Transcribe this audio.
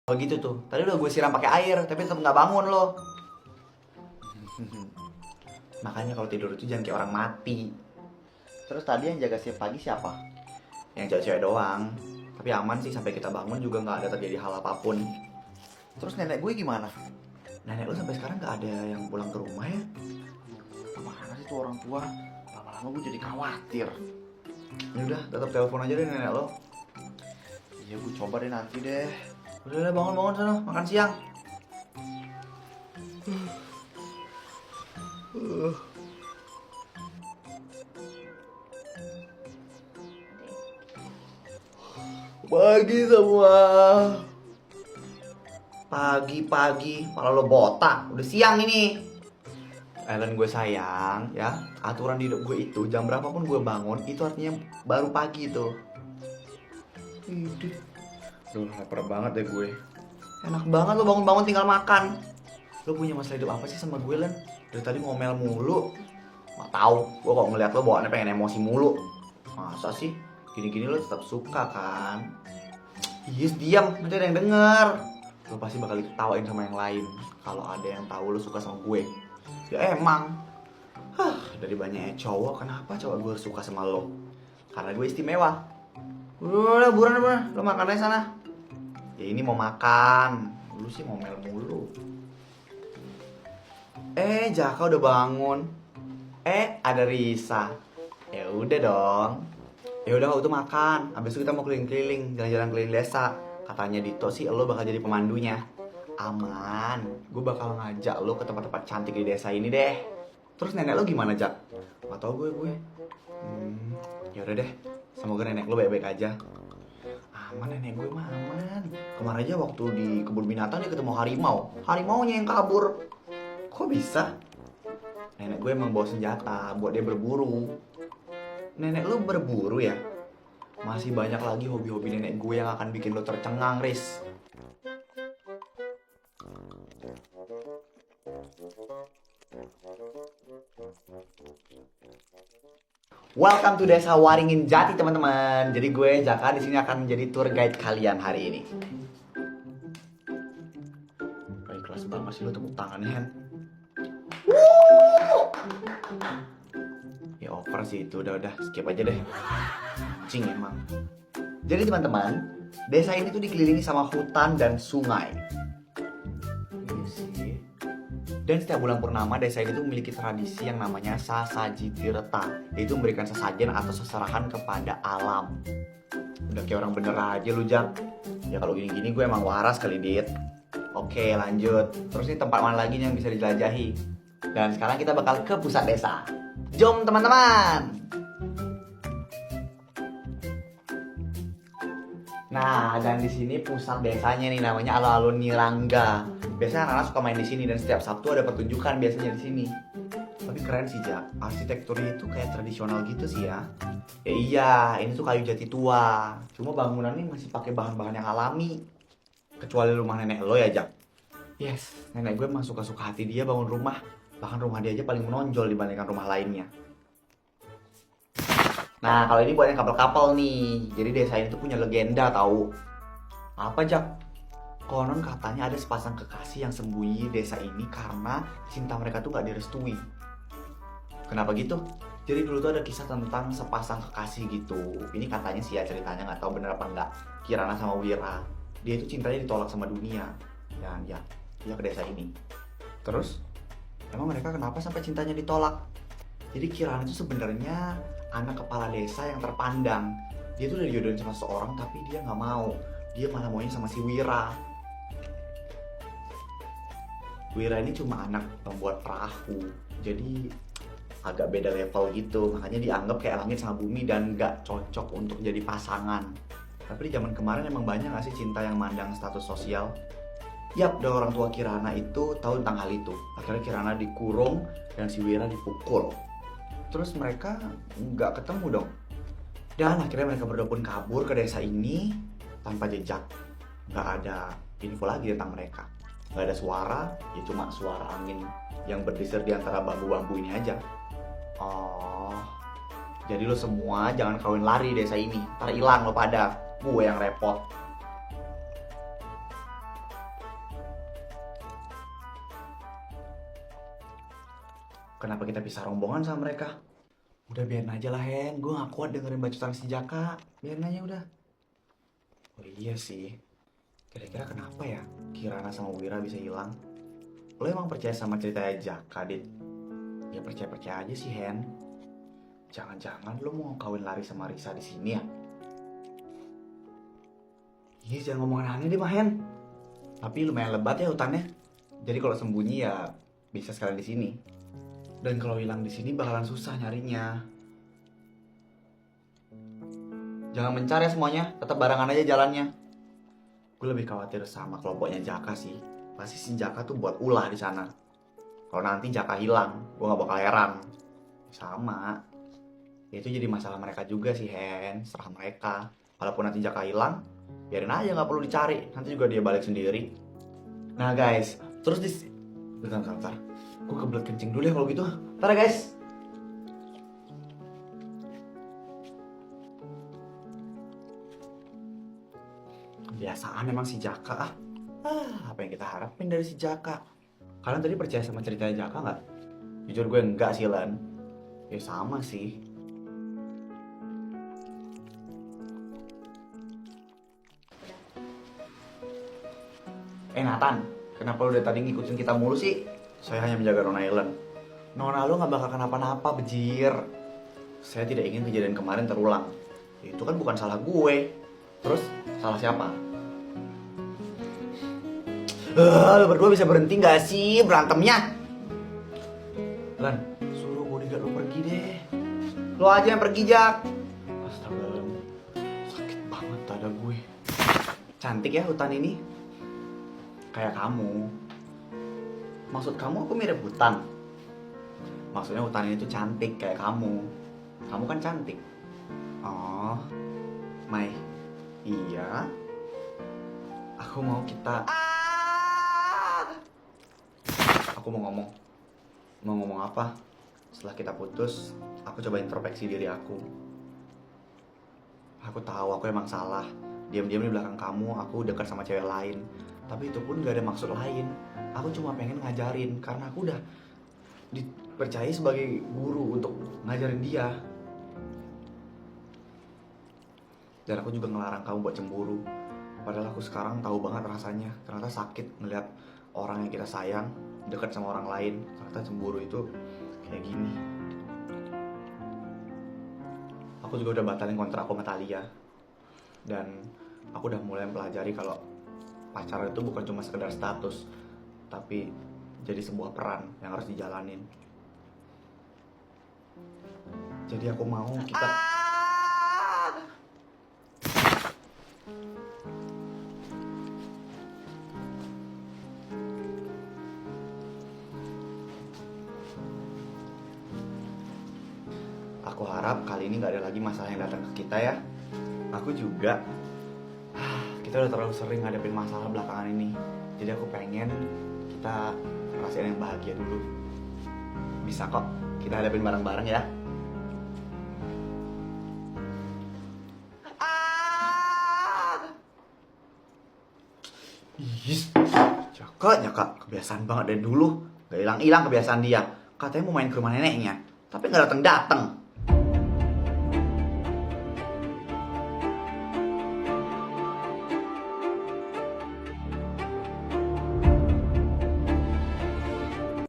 Begitu tuh. Tadi udah gue siram pakai air, tapi tetap nggak bangun lo. Makanya kalau tidur itu jangan kayak orang mati. Terus tadi yang jaga siap pagi siapa? Yang cewek-cewek doang. Tapi aman sih sampai kita bangun juga nggak ada terjadi hal apapun. Terus nenek gue gimana? Nenek lu sampai sekarang nggak ada yang pulang ke rumah ya? Kemana sih tuh orang tua? Lama-lama gue jadi khawatir. Ya udah, tetap telepon aja deh nenek lo. Iya gue coba deh nanti deh. Udah bangun sana, makan siang. Pagi semua. Pagi, malah lo botak. Udah siang ini. Ellen gue sayang, ya. Aturan di hidup gue itu jam berapapun gue bangun, itu artinya baru pagi tuh. Duh, lapar banget deh gue. Enak banget lo bangun-bangun tinggal makan. Lo punya masalah hidup apa sih sama gue, Len? Dari tadi ngomel mulu. Gak tahu, gue kok ngeliat lo bawaannya pengen emosi mulu. Masa sih? Gini-gini lo tetap suka kan? Yes, diam, nanti ada yang denger. Lo pasti bakal diketawain sama yang lain kalau ada yang tahu lo suka sama gue. Ya emang. Dari banyaknya cowok, kenapa cowok gue suka sama lo? Karena gue istimewa. Udah, buruan, lo makan aja sana. Ya ini mau makan. Lu sih ngomel mulu. Jaka udah bangun. Ada Risa. Ya udah dong. Ya udah waktu itu makan. Habis itu kita mau keliling-keliling, jalan-jalan keliling desa. Katanya Dito sih lo bakal jadi pemandunya. Aman. Gue bakal ngajak lo ke tempat-tempat cantik di desa ini deh. Terus nenek lo gimana, Jak? Gak tau gue. Ya udah deh. Semoga nenek lo baik-baik aja. Aman, nenek gue mah aman. Kemarin aja waktu di kebun binatang dia ketemu harimau. Harimaunya yang kabur. Kok bisa? Nenek gue emang bawa senjata buat dia berburu. Nenek lo berburu ya? Masih banyak lagi hobi-hobi nenek gue yang akan bikin lo tercengang, Riz. Welcome to Desa Waringin Jati, teman-teman. Jadi gue Jaka di sini akan menjadi tour guide kalian hari ini. Kayak kelas banget sih lo tepuk tangannya, Hen. Ya over sih itu, udah skip aja deh. Cing emang. Jadi teman-teman, desa ini tuh dikelilingi sama hutan dan sungai. Iya sih. Dan setiap bulan purnama desa ini tuh memiliki tradisi yang namanya Sasaji Tirta, yaitu memberikan sesajen atau seserahan kepada alam. Udah kayak orang bener aja lu, Jak. Ya kalau gini-gini gue emang waras kali, Dit. Oke, lanjut. Terus nih tempat mana lagi yang bisa dijelajahi? Dan sekarang kita bakal ke pusat desa. Jom teman-teman. Nah, dan di sini pusat desanya nih namanya Alun-Alun Nirangga. Biasanya anak-anak suka main di sini dan setiap Sabtu ada pertunjukan biasanya di sini. Tapi keren sih, Jak. Arsitekturnya itu kayak tradisional gitu sih ya. Ya iya, ini tuh kayu jati tua. Cuma bangunannya masih pakai bahan-bahan yang alami. Kecuali rumah nenek lo ya, Jak. Yes, nenek gue emang suka-suka hati dia bangun rumah. Bahkan rumah dia aja paling menonjol dibandingkan rumah lainnya. Nah, kalau ini buat yang couple-couple nih. Jadi desa ini tuh punya legenda tahu. Apa, Jak? Konon katanya ada sepasang kekasih yang sembunyi di desa ini karena cinta mereka tuh gak direstui. Kenapa gitu? Jadi dulu tuh ada kisah tentang sepasang kekasih gitu. Ini katanya sih ya ceritanya, gak tahu bener apa enggak. Kirana sama Wira. Dia itu cintanya ditolak sama dunia. Dan ya, dia ke desa ini. Terus, emang mereka kenapa sampai cintanya ditolak? Jadi Kirana itu sebenarnya anak kepala desa yang terpandang. Dia tuh udah dijodohin sama seseorang tapi dia gak mau. Dia malah maunya sama si Wira. Wira ini cuma anak pembuat perahu. Jadi agak beda level gitu. Makanya dianggap kayak langit sama bumi dan gak cocok untuk jadi pasangan. Tapi di zaman kemarin emang banyak gak sih cinta yang mandang status sosial? Yap, dan orang tua Kirana itu tahu tentang hal itu. Akhirnya Kirana dikurung dan si Wira dipukul. Terus mereka nggak ketemu dong. Dan akhirnya mereka berdua pun kabur ke desa ini tanpa jejak. Nggak ada info lagi tentang mereka. Nggak ada suara, ya cuma suara angin yang berdesir di antara bambu-bambu ini aja. Oh, jadi lo semua jangan kawin lari desa ini. Ntar hilang lo pada. Gue yang repot. kenapa kita pisah rombongan sama mereka. Udah biarin aja lah Hen, gue gak kuat dengerin bacotan si Jaka. Biarin aja udah. Oh iya sih, kira-kira kenapa ya Kirana sama Wira bisa hilang? Lo emang percaya sama ceritanya Jaka, Dit? Ya percaya-percaya aja sih Hen. Jangan-jangan lo mau kawin lari sama Risa di sini ya? Iya, jangan ngomong aneh deh, Mahen. Tapi lumayan lebat ya hutannya. Jadi kalau sembunyi ya bisa sekalian di sini. Dan kalau hilang di sini bakalan susah nyarinya. Jangan mencar ya semuanya, tetap barengan aja jalannya. Gue lebih khawatir sama kelompoknya Jaka sih. Pasti si Jaka tuh buat ulah di sana. Kalau nanti Jaka hilang, gue gak bakal heran. Sama. Ya, itu jadi masalah mereka juga sih, Hen. Serah mereka. Walaupun nanti Jaka hilang, biarin aja, nggak perlu dicari, nanti juga dia balik sendiri. Nah guys, terus bentar, gue kebelet kencing dulu ya kalau gitu. Ntar ya guys. Kebiasaan emang si Jaka. Apa yang kita harapin dari si Jaka? Kalian tadi percaya sama ceritanya Jaka nggak? Jujur gue enggak sih, Lan. Ya sama sih. Nathan, kenapa lu dari tadi ngikutin kita mulu sih? Saya hanya menjaga Nona Ellen. Nona lu gak bakal kenapa-napa, bejir. Saya tidak ingin kejadian kemarin terulang. Itu kan bukan salah gue. Terus, salah siapa? Lu berdua bisa berhenti gak sih berantemnya? Lan, suruh bodyguard lu pergi deh. Lu aja yang pergi, Jak. Astaga, sakit banget dada gue. Cantik ya hutan ini. Kayak kamu. Maksud kamu aku mirip hutan? Maksudnya hutan ini tuh cantik kayak kamu. Kamu kan cantik. Oh, Mai. Iya. Aku mau kita. Aku mau ngomong. Mau ngomong apa? Setelah kita putus, aku coba introspeksi diri aku. Aku tahu aku emang salah. Diam-diam di belakang kamu, aku dekat sama cewek lain. Tapi itu pun gak ada maksud lain. Aku cuma pengen ngajarin karena aku udah dipercaya sebagai guru untuk ngajarin dia. Dan aku juga ngelarang kamu buat cemburu. Padahal aku sekarang tahu banget rasanya. Ternyata sakit ngeliat orang yang kita sayang dekat sama orang lain. Ternyata cemburu itu kayak gini. Aku juga udah batalin kontrak aku sama Thalia. Dan aku udah mulai mempelajari kalau pacaran itu bukan cuma sekedar status, tapi jadi sebuah peran yang harus dijalanin. Jadi aku mau kita. Aku harap kali ini gak ada lagi masalah yang datang ke kita ya. Aku juga. Kita udah terlalu sering ngadepin masalah belakangan ini. Jadi aku pengen kita ngerasain yang bahagia dulu. Bisa kok, kita hadapin bareng-bareng ya. Jaka, kebiasaan banget dari dulu. Gak hilang-hilang kebiasaan dia. Katanya mau main ke rumah neneknya, tapi gak dateng-dateng.